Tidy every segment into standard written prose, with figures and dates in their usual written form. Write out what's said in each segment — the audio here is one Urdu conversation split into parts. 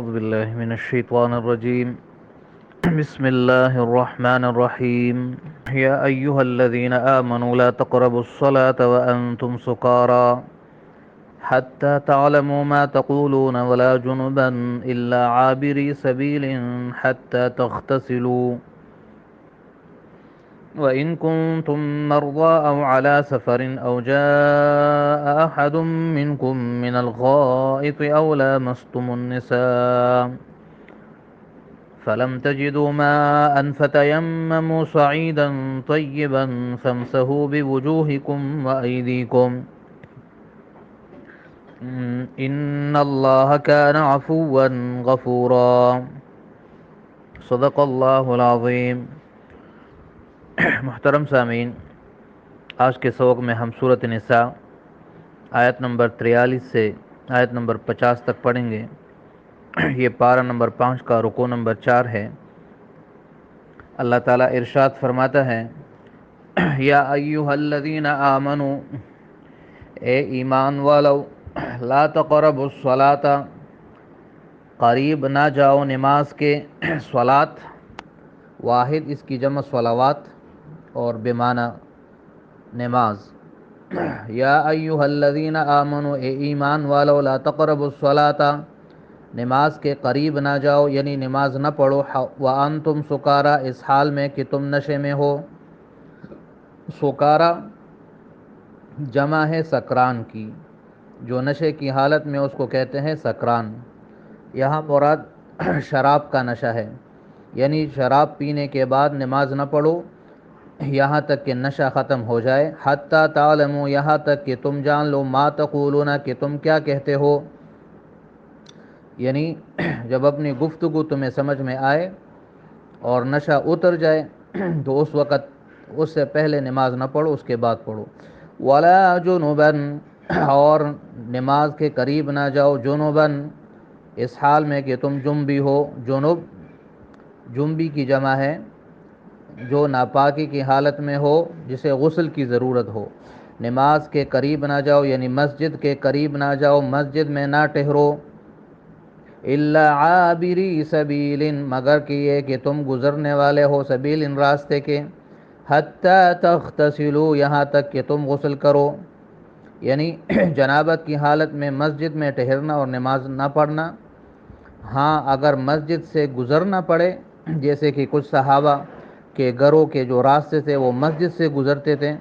أعوذ بالله من الشيطان الرجيم. بسم الله الرحمن الرحيم. يا أيها الذين آمنوا لا تقربوا الصلاة وأنتم سكارى حتى تعلموا ما تقولون ولا جنبا إلا عابري سبيل حتى تغتسلوا وإن كنتم مرضى أو على سفر أو جاء أحد منكم من الغائط أو لامستم النساء فلم تجدوا ماء فتيمموا صعيدا طيبا فامسحوا بوجوهكم وأيديكم إن الله كان عفوا غفورا. صدق اللہ العظیم. محترم سامعین، آج کے سبق میں ہم سورۃ نساء آیت نمبر 43 سے آیت نمبر 50 تک پڑھیں گے. یہ پارہ نمبر 5 کا رکوع نمبر 4 ہے. اللہ تعالیٰ ارشاد فرماتا ہے، یا ایھا الذین آمنو، اے ایمان والو، لا تقربوا الصلاۃ، قریب نہ جاؤ نماز کے. صلاۃ واحد، اس کی جمع صلوات اور بمعنی نماز. یا ایھا الذین آمنو، اے ایمان والو، لا تقربوا الصلاۃ، نماز کے قریب نہ جاؤ، یعنی نماز نہ پڑھو. وانتم سکارا، اس حال میں کہ تم نشے میں ہو. سکارا جمع ہے سکران کی، جو نشے کی حالت میں اس کو کہتے ہیں سکران. یہاں مراد شراب کا نشہ ہے، یعنی شراب پینے کے بعد نماز نہ پڑھو یہاں تک کہ نشہ ختم ہو جائے. حتی تعلموا، یہاں تک کہ تم جان لو، ما تقولون، کہ تم کیا کہتے ہو. یعنی جب اپنی گفتگو تمہیں سمجھ میں آئے اور نشہ اتر جائے تو اس وقت، اس سے پہلے نماز نہ پڑھو، اس کے بعد پڑھو. ولا جنبا، اور نماز کے قریب نہ جاؤ. جنبا، اس حال میں کہ تم جنبی ہو. جنب جنبی کی جمع ہے، جو ناپاکی کی حالت میں ہو، جسے غسل کی ضرورت ہو. نماز کے قریب نہ جاؤ یعنی مسجد کے قریب نہ جاؤ، مسجد میں نہ ٹھہرو. الا عابری سبیل، مگر کہ یہ کہ تم گزرنے والے ہو، سبیل ان راستے کے. حتی تغتسلوا، یہاں تک کہ تم غسل کرو. یعنی جنابت کی حالت میں مسجد میں ٹھہرنا اور نماز نہ پڑھنا. ہاں، اگر مسجد سے گزرنا پڑے، جیسے کہ کچھ صحابہ کے گھروں کے جو راستے تھے وہ مسجد سے گزرتے تھے،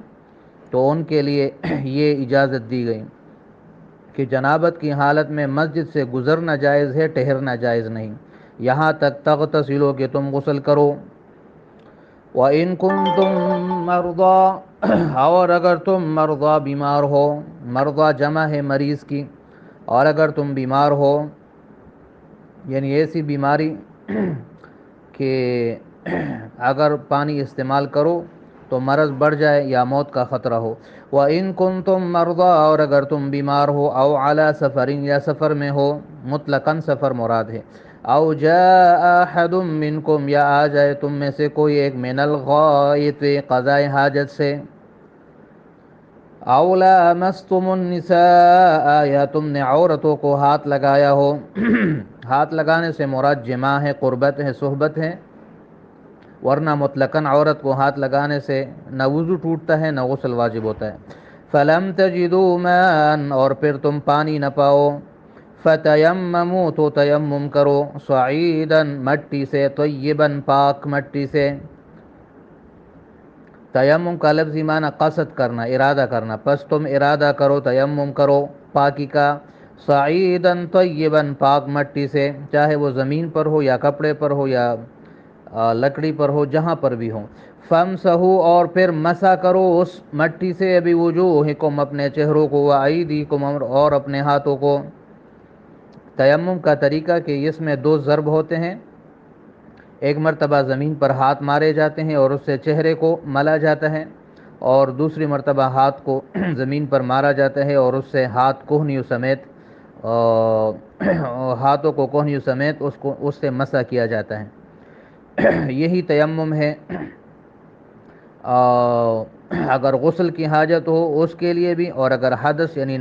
تو ان کے لیے یہ اجازت دی گئی کہ جنابت کی حالت میں مسجد سے گزرنا جائز ہے، ٹھہرنا جائز نہیں، یہاں تک تغتسلو کہ تم غسل کرو. وَإِن كُنتُم مَّرْضَىٰ، اور اگر تم مرضى بیمار ہو. مرضى جمع ہے مریض کی. اور اگر تم بیمار ہو، یعنی ایسی بیماری کہ اگر پانی استعمال کرو تو مرض بڑھ جائے یا موت کا خطرہ ہو. وَإِن كُنتُم مَّرْضَىٰ، اور اگر تم بیمار ہو. او عَلَىٰ سَفَرٍ، یا سفر میں ہو، مطلقاً سفر مراد ہے. او جاء احد منکم، یا آ جائے تم میں سے کوئی ایک، من الغائط، قضائے حاجت سے. او لامستم النساء، یا تم نے عورتوں کو ہاتھ لگایا ہو. ہاتھ لگانے سے مراد جماع ہے، قربت ہے، صحبت ہے، ورنہ مطلقاً عورت کو ہاتھ لگانے سے نہ وضو ٹوٹتا ہے نہ غسل واجب ہوتا ہے. فلم تجدوا ماء، اور پھر تم پانی نہ پاؤ. فتیمموا، تو تیمم کرو. صعیدا، مٹی سے. طیبا، پاک مٹی سے. تیمم کا لفظی معنی قصد کرنا، ارادہ کرنا. پس تم ارادہ کرو، تیمم کرو پاکی کا. صعیدا طیبا، پاک مٹی سے، چاہے وہ زمین پر ہو یا کپڑے پر ہو یا لکڑی پر ہو، جہاں پر بھی ہو. فامسحوا، اور پھر مسح کرو اس مٹی سے. بوجوہکم، اپنے چہروں کو. وایدیکم، اور اپنے ہاتھوں کو. تیمم کا طریقہ کہ اس میں دو ضرب ہوتے ہیں. ایک مرتبہ زمین پر ہاتھ مارے جاتے ہیں اور اس سے چہرے کو ملا جاتا ہے، اور دوسری مرتبہ ہاتھ کو زمین پر مارا جاتا ہے اور اس سے ہاتھ کوہنیوں سمیت، ہاتھوں کو کوہنیوں سمیت اس سے مسح کیا جاتا ہے. یہی تیمم ہے. اگر غسل کی حاجت ہو اس کے لیے بھی، اور اگر حدث یعنی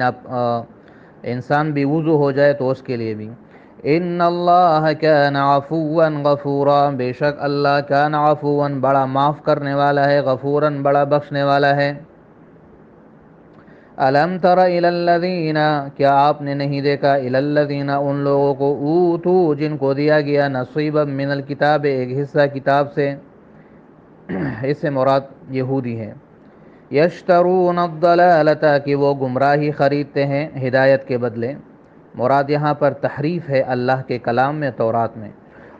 انسان بھی وضو ہو جائے تو اس کے لیے بھی. ان اللہ کان عفوا غفورا، بے شک اللہ کان عفوا بڑا معاف کرنے والا ہے، غفورا بڑا بخشنے والا ہے۔ الم تر الی الذین، کیا آپ نے نہیں دیکھا، الی الذین ان لوگوں کو، اوتو جن کو دیا گیا، نصیبا من الکتاب ایک حصہ کتاب سے، اس سے مراد یہودی ہے، یشترون الضلالۃ کہ وہ گمراہی خریدتے ہیں ہدایت کے بدلے، مراد یہاں پر تحریف ہے اللہ کے کلام میں، تورات میں،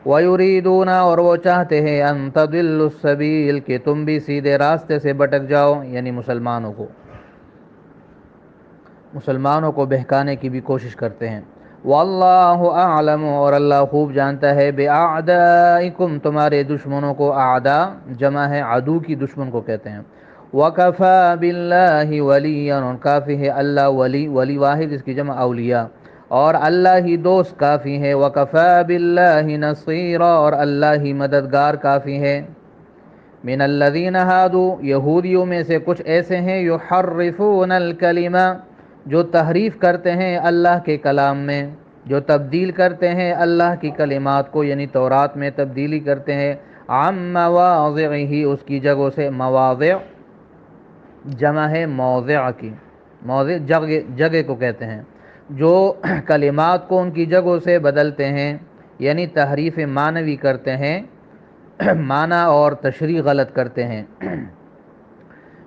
وَيُرِيدُونَ اور وہ چاہتے ہیں، أَن تَضِلُّوا السَّبِيلَ کہ تم بھی سیدھے راستے سے بھٹک جاؤ، یعنی مسلمانوں کو بہکانے کی بھی کوشش کرتے ہیں۔ واللہ اعلم اور اللہ خوب جانتا ہے، بِأَعْدَائِكُمْ تمہارے دشمنوں کو، اعداء جمع ہے عدو کی، دشمن کو کہتے ہیں۔ وَكَفَى بِاللَّهِ وَلِيًّا اور کافی ہے اللہ ولی، ولی واحد اس کی جمع اولیاء، اور اللہ ہی دوست کافی ہے، وَكَفَى بِاللَّهِ نَصِيرًا اور اللہ ہی مددگار کافی ہے۔ من الذین ہادوا یہودیوں میں سے کچھ ایسے ہیں، یحرفون الکلمہ جو تحریف کرتے ہیں اللہ کے کلام میں، جو تبدیل کرتے ہیں اللہ کی کلمات کو، یعنی تورات میں تبدیلی کرتے ہیں، عن مواضعہ اس کی جگہوں سے، مواضع جمع ہے موضع کی، موضع جگہ کو کہتے ہیں، جو کلمات کو ان کی جگہوں سے بدلتے ہیں، یعنی تحریف معنوی کرتے ہیں، معنی اور تشریح غلط کرتے ہیں۔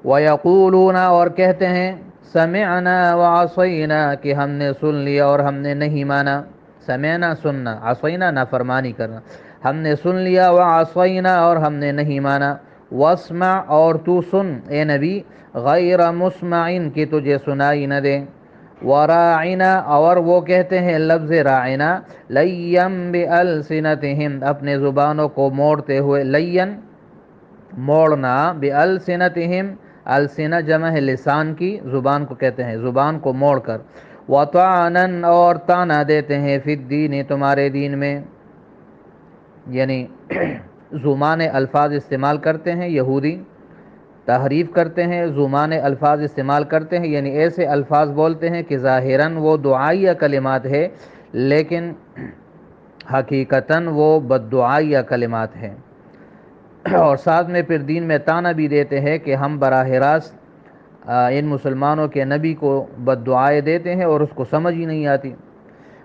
وَيَقُولُونَ اور کہتے ہیں، سمعنا وعصینا کہ ہم نے سن لیا اور ہم نے نہیں مانا، سمعنا سننا، عصینا نافرمانی کرنا، ہم نے سن لیا، وعصینا اور ہم نے نہیں مانا، واسمع اور تو سن اے نبی، غیر مسمع کہ تجھے سنائی نہ دے، وراعنا اور وہ کہتے ہیں لفظ راعنا، لیم بألسنتہم اپنے زبانوں کو موڑتے ہوئے، لین موڑنا، بألسنتہم السنہ جمع ہے لسان کی، زبان کو کہتے ہیں، زبان کو موڑ کر، وطعنا اور طعنہ دیتے ہیں، فی الدین تمہارے دین میں، یعنی زمانے الفاظ استعمال کرتے ہیں یہودی، تحریف کرتے ہیں، زمانے الفاظ استعمال کرتے ہیں، یعنی ایسے الفاظ بولتے ہیں کہ ظاہراً وہ دعائیہ کلمات ہے، لیکن حقیقتاً وہ بددعائیہ کلمات ہیں، اور ساتھ میں پھر دین میں طعنہ بھی دیتے ہیں کہ ہم براہ راست ان مسلمانوں کے نبی کو بددعائیں دیتے ہیں اور اس کو سمجھ ہی نہیں آتی۔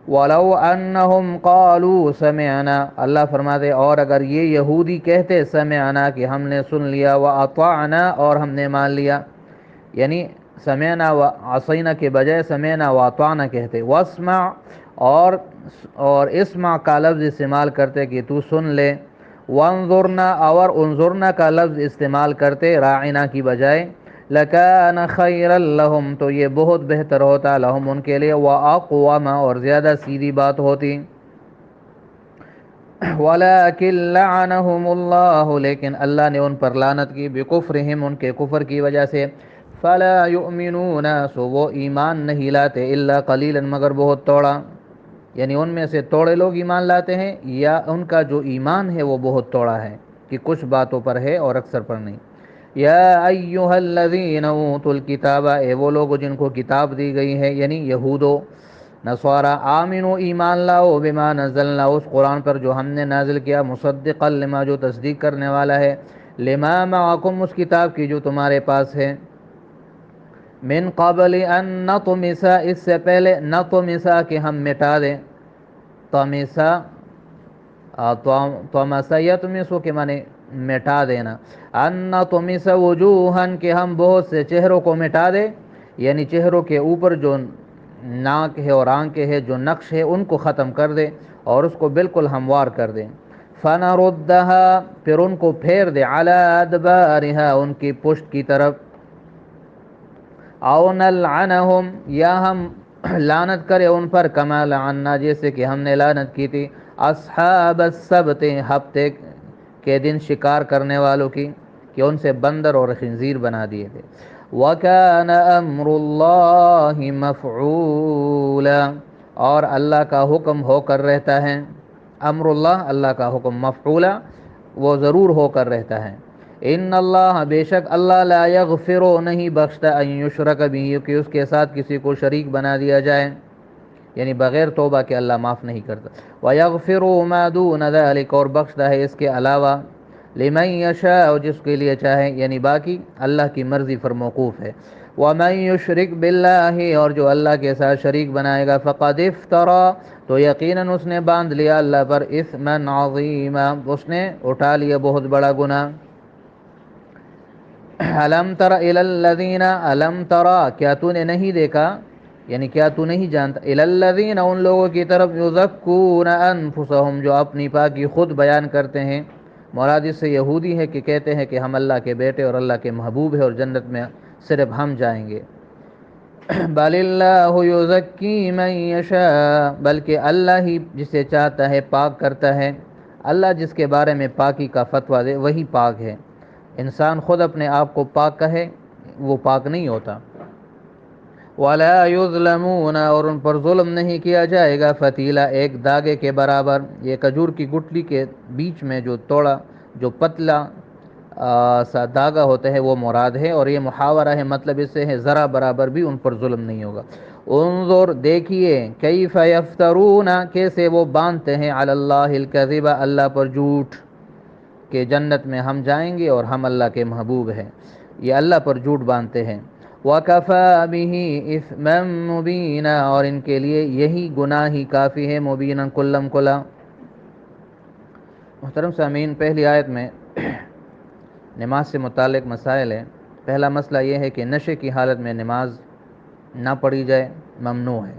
وَلَوْ أَنَّهُمْ قَالُوا سَمِعْنَا اللہ فرماتے اور اگر یہ یہودی کہتے سمعنا کہ ہم نے سن لیا، وَأَطَعْنَا اور ہم نے مان لیا، یعنی سمعنا و عصینا کے بجائے سمعنا و اطعنا کہتے، واسمع اور اسمع کا لفظ استعمال کرتے کہ تو سن لے، وانظرنا اور انظرنا کا لفظ استعمال کرتے راعنا کی بجائے، لکان خیرا لہم تو یہ بہت بہتر ہوتا، لہم ان کے لیے، واقوم اور زیادہ سیدھی بات ہوتی، ولیکن لعنہم اللہ لیکن اللہ نے ان پر لعنت کی، بکفرہم ان کے کفر کی وجہ سے، فلا یؤمنون سو وہ ایمان نہیں لاتے، الا قلیلا مگر بہت تھوڑا، یعنی ان میں سے تھوڑے لوگ ایمان لاتے ہیں، یا ان کا جو ایمان ہے وہ بہت تھوڑا ہے کہ کچھ باتوں پر ہے اور اکثر پر نہیں۔ یا ایہا الذین اوتوا الکتاب اے وہ لوگ جن کو کتاب دی گئی ہے، یعنی یہود و نصارا، آمنو ایمان لاؤ، بما نزلنا اس قرآن پر جو ہم نے نازل کیا، مصدقا لما جو تصدیق کرنے والا ہے، لما معکم اس کتاب کی جو تمہارے پاس ہے، من قبل ان نطمسا اس سے پہلے، نطمسا کہ ہم مٹا دیں، طمسا طمسا یطمسو کے معنی مٹا دینا، ان نطمس وجوہن کہ ہم بہت سے چہروں کو مٹا دیں، یعنی چہروں کے اوپر جو ناک ہے اور آنکھیں ہے، جو نقش ہے ان کو ختم کر دے اور اس کو بالکل ہموار کر دیں، فنردھا پھر ان کو پھیر دے، علی ادبارہا ان کی پشت کی طرف، او نلعنہم یا ہم لعنت کرے ان پر، کما لعنا جیسے کہ ہم نے لعنت کی تھی، اصحاب السبت ہفتے کے دن شکار کرنے والوں کی، کہ ان سے بندر اور خنزیر بنا دیے تھے، وَكَانَ أَمْرُ اللَّهِ مَفْعُولًا اور اللہ کا حکم ہو کر رہتا ہے، امر اللہ اللہ کا حکم، مفعولا وہ ضرور ہو کر رہتا ہے، ان اللہ بے شک اللہ لا یغفر نہیں بخشتا، ان یشرک بھی کہ اس کے ساتھ کسی کو شریک بنا دیا جائے، یعنی بغیر توبہ کے اللہ معاف نہیں کرتا. وَيَغْفِرُ مَا دُونَ ذَلِكَ اور بخشتا ہے اس کے علاوہ لمن یشاء جس کے لیے چاہے، یعنی باقی اللہ کی مرضی پر موقوف ہے. وَمَن يُشْرِكْ بِاللَّهِ اور جو اللہ کے ساتھ شریک بنائے گا فقد افترا تو یقیناً اس نے باندھ لیا اللہ پر اثما عظیما اس نے اٹھا لیا بہت بڑا گناہ. الم تر الی الذین الم ترا کیا تو نے نہیں دیکھا، یعنی کیا تو نہیں جانتا، الی الذین ان لوگوں کی طرف یزکون انفسہم جو اپنی پاکی خود بیان کرتے ہیں. مراد اس سے یہودی ہے کہ کہتے ہیں کہ ہم اللہ کے بیٹے اور اللہ کے محبوب ہیں اور جنت میں صرف ہم جائیں گے. بل اللہ یزکی من یشاء بلکہ اللہ ہی جسے چاہتا ہے پاک کرتا ہے. اللہ جس کے بارے میں پاکی کا فتویٰ دے وہی پاک ہے. انسان خود اپنے آپ کو پاک کہے وہ پاک نہیں ہوتا. وَلَا يُظْلَمُونَ اور ان پر ظلم نہیں کیا جائے گا فتیلہ ایک داغے کے برابر. یہ کھجور کی گٹلی کے بیچ میں جو توڑا جو پتلا سا داغا ہوتا ہے وہ مراد ہے، اور یہ محاورہ ہے، مطلب اس سے ہے ذرا برابر بھی ان پر ظلم نہیں ہوگا. انظر دیکھیے کیف یفترون کیسے وہ باندھتے ہیں علی اللہ الکذب اللہ پر جھوٹ کہ جنت میں ہم جائیں گے اور ہم اللہ کے محبوب ہیں. یہ اللہ پر جھوٹ باندھتے ہیں. وَكَفَى بِهِ إِثْمًا مُبِينًا اور ان کے لیے یہی گناہ ہی کافی ہے مبیناً کلم کلا. محترم سامعین، پہلی آیت میں نماز سے متعلق مسائل ہیں. پہلا مسئلہ یہ ہے کہ نشے کی حالت میں نماز نہ پڑھی جائے، ممنوع ہے.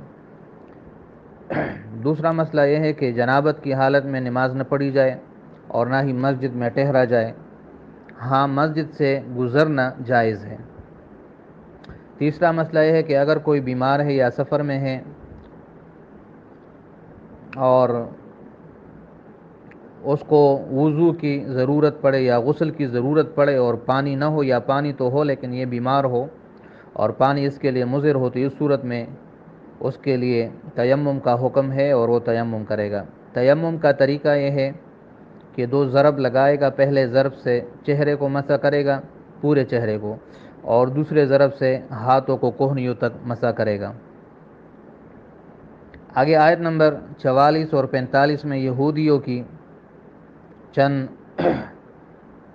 دوسرا مسئلہ یہ ہے کہ جنابت کی حالت میں نماز نہ پڑھی جائے اور نہ ہی مسجد میں ٹھہرا جائے، ہاں مسجد سے گزرنا جائز ہے. تیسرا مسئلہ یہ ہے کہ اگر کوئی بیمار ہے یا سفر میں ہے اور اس کو وضو کی ضرورت پڑے یا غسل کی ضرورت پڑے اور پانی نہ ہو یا پانی تو ہو لیکن یہ بیمار ہو اور پانی اس کے لیے مضر ہو، تو اس صورت میں اس کے لیے تیمم کا حکم ہے اور وہ تیمم کرے گا. تیمم کا طریقہ یہ ہے کہ 2 ضرب لگائے گا. پہلے ضرب سے چہرے کو مسح کرے گا، پورے چہرے کو، اور دوسرے ضرب سے ہاتھوں کو کوہنیوں تک مسح کرے گا. آگے آیت نمبر 44 اور 45 میں یہودیوں کی چند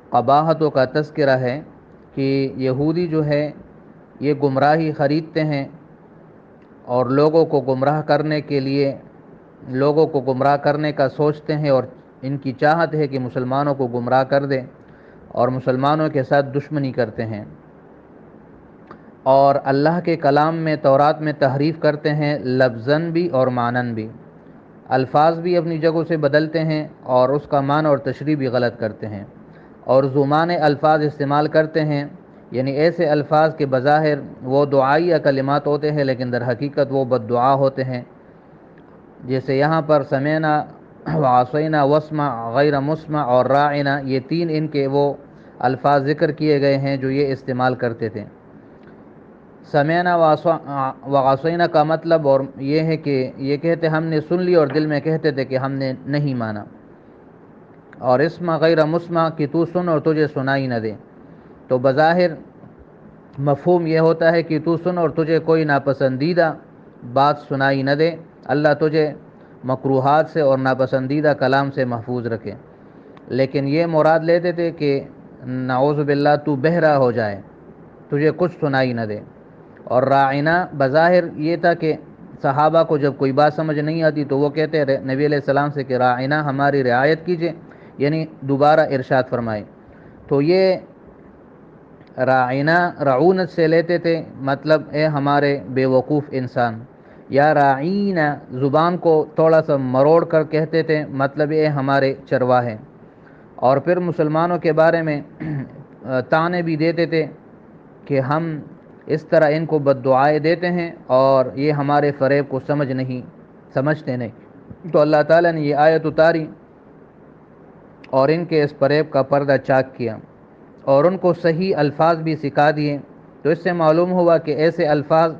قباحتوں کا تذکرہ ہے کہ یہودی جو ہے یہ گمراہی خریدتے ہیں اور لوگوں کو گمراہ کرنے کے لیے لوگوں کو گمراہ کرنے کا سوچتے ہیں، اور ان کی چاہت ہے کہ مسلمانوں کو گمراہ کر دیں اور مسلمانوں کے ساتھ دشمنی کرتے ہیں، اور اللہ کے کلام میں تورات میں تحریف کرتے ہیں، لفظاً بھی اور معناً بھی. الفاظ بھی اپنی جگہوں سے بدلتے ہیں اور اس کا معنی اور تشریح بھی غلط کرتے ہیں، اور زمانے الفاظ استعمال کرتے ہیں، یعنی ایسے الفاظ کے بظاہر وہ دعائیہ کلمات ہوتے ہیں لیکن در حقیقت وہ بد دعا ہوتے ہیں. جیسے یہاں پر سمینا وعصینا واسمع غیر مسمع اور راعنا، یہ 3 ان کے وہ الفاظ ذکر کیے گئے ہیں جو یہ استعمال کرتے تھے. سمینا وعصینا کا مطلب اور یہ ہے کہ یہ کہتے ہم نے سن لی اور دل میں کہتے تھے کہ ہم نے نہیں مانا. اور اسمع غیر مسمع کہ تو سن اور تجھے سنائی نہ دے، تو بظاہر مفہوم یہ ہوتا ہے کہ تو سن اور تجھے کوئی ناپسندیدہ بات سنائی نہ دے. اللہ تجھے مکروہات سے اور ناپسندیدہ کلام سے محفوظ رکھے. لیکن یہ مراد لیتے تھے کہ نعوذ باللہ تو بہرا ہو جائے، تجھے کچھ سنائی نہ دے. اور راعنا بظاہر یہ تھا کہ صحابہ کو جب کوئی بات سمجھ نہیں آتی تو وہ کہتے نبی علیہ السلام سے کہ راعنا ہماری رعایت کیجئے، یعنی دوبارہ ارشاد فرمائے. تو یہ راعنا رعونت سے لیتے تھے، مطلب اے ہمارے بے وقوف انسان، یا راعینا زبان کو تھوڑا سا مروڑ کر کہتے تھے، مطلب اے ہمارے چرواہے. اور پھر مسلمانوں کے بارے میں طعنے بھی دیتے تھے کہ ہم اس طرح ان کو بد دعائیں دیتے ہیں اور یہ ہمارے فریب کو سمجھتے نہیں. تو اللہ تعالیٰ نے یہ آیت اتاری اور ان کے اس فریب کا پردہ چاک کیا اور ان کو صحیح الفاظ بھی سکھا دیے. تو اس سے معلوم ہوا کہ ایسے الفاظ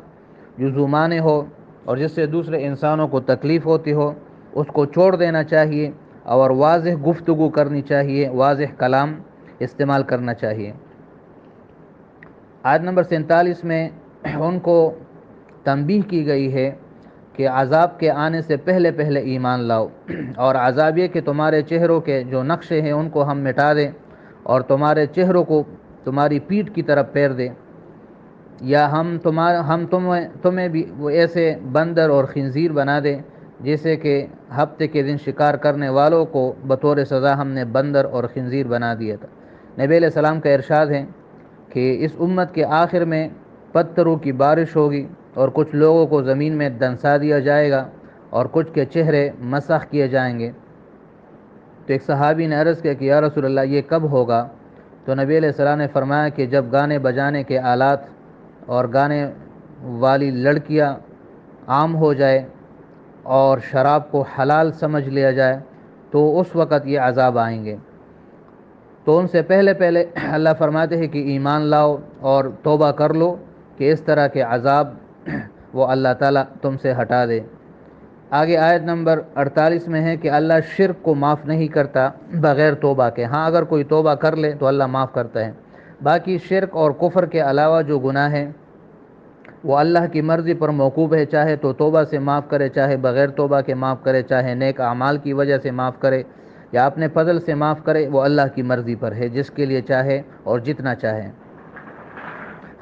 جو زمانے ہو اور جس سے دوسرے انسانوں کو تکلیف ہوتی ہو اس کو چھوڑ دینا چاہیے اور واضح گفتگو کرنی چاہیے، واضح کلام استعمال کرنا چاہیے. آیت نمبر 47 میں ان کو تنبیہ کی گئی ہے کہ عذاب کے آنے سے پہلے پہلے ایمان لاؤ، اور عذاب یہ کہ تمہارے چہروں کے جو نقشے ہیں ان کو ہم مٹا دیں اور تمہارے چہروں کو تمہاری پیٹھ کی طرف پھیر دیں، یا ہم تمہیں بھی وہ ایسے بندر اور خنزیر بنا دیں جیسے کہ ہفتے کے دن شکار کرنے والوں کو بطور سزا ہم نے بندر اور خنزیر بنا دیا تھا۔ نبی علیہ السلام کا ارشاد ہے کہ اس امت کے آخر میں پتھروں کی بارش ہوگی اور کچھ لوگوں کو زمین میں دنسا دیا جائے گا اور کچھ کے چہرے مسخ کیے جائیں گے۔ تو ایک صحابی نے عرض کیا کہ یا رسول اللہ یہ کب ہوگا؟ تو نبی علیہ السلام نے فرمایا کہ جب گانے بجانے کے آلات اور گانے والی لڑکیاں عام ہو جائے اور شراب کو حلال سمجھ لیا جائے تو اس وقت یہ عذاب آئیں گے۔ تو ان سے پہلے پہلے اللہ فرماتے ہیں کہ ایمان لاؤ اور توبہ کر لو کہ اس طرح کے عذاب وہ اللہ تعالیٰ تم سے ہٹا دے۔ آگے آیت نمبر 48 میں ہے کہ اللہ شرک کو معاف نہیں کرتا بغیر توبہ کے۔ ہاں اگر کوئی توبہ کر لے تو اللہ معاف کرتا ہے، باقی شرک اور کفر کے علاوہ جو گناہ ہیں وہ اللہ کی مرضی پر موقوف ہے، چاہے تو توبہ سے معاف کرے، چاہے بغیر توبہ کے معاف کرے، چاہے نیک اعمال کی وجہ سے معاف کرے یا اپنے فضل سے معاف کرے، وہ اللہ کی مرضی پر ہے جس کے لیے چاہے اور جتنا چاہے۔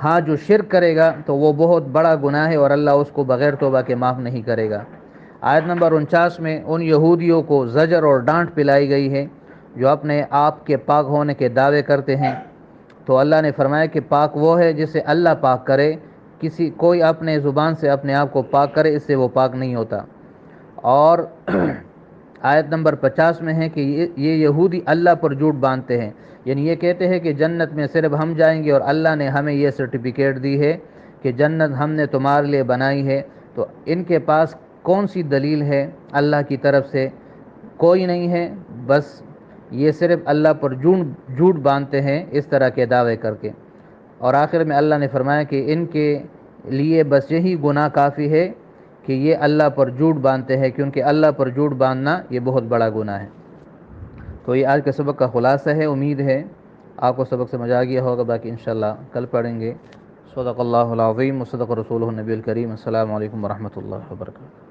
ہاں جو شرک کرے گا تو وہ بہت بڑا گناہ ہے اور اللہ اس کو بغیر توبہ کے معاف نہیں کرے گا۔ آیت نمبر 49 میں ان یہودیوں کو زجر اور ڈانٹ پلائی گئی ہے جو اپنے آپ کے پاک ہونے کے دعوے کرتے ہیں، تو اللہ نے فرمایا کہ پاک وہ ہے جسے اللہ پاک کرے، کوئی اپنے زبان سے اپنے آپ کو پاک کرے اس سے وہ پاک نہیں ہوتا۔ اور آیت نمبر 50 میں ہے کہ یہ یہودی اللہ پر جھوٹ باندھتے ہیں، یعنی یہ کہتے ہیں کہ جنت میں صرف ہم جائیں گے اور اللہ نے ہمیں یہ سرٹیفکیٹ دی ہے کہ جنت ہم نے تمہارے لیے بنائی ہے۔ تو ان کے پاس کون سی دلیل ہے اللہ کی طرف سے؟ کوئی نہیں ہے، بس یہ صرف اللہ پر جھوٹ باندھتے ہیں اس طرح کے دعوے کر کے۔ اور آخر میں اللہ نے فرمایا کہ ان کے لیے بس یہی گناہ کافی ہے کہ یہ اللہ پر جھوٹ باندھتے ہیں، کیونکہ اللہ پر جھوٹ باندھنا یہ بہت بڑا گناہ ہے۔ تو یہ آج کے سبق کا خلاصہ ہے، امید ہے آپ کو سبق سمجھ آ گیا ہوگا، باقی انشاءاللہ کل پڑھیں گے۔ صدق اللہ العظیم و صدق رسولہ النبی الکریم۔ السلام علیکم ورحمۃ اللہ وبرکاتہ۔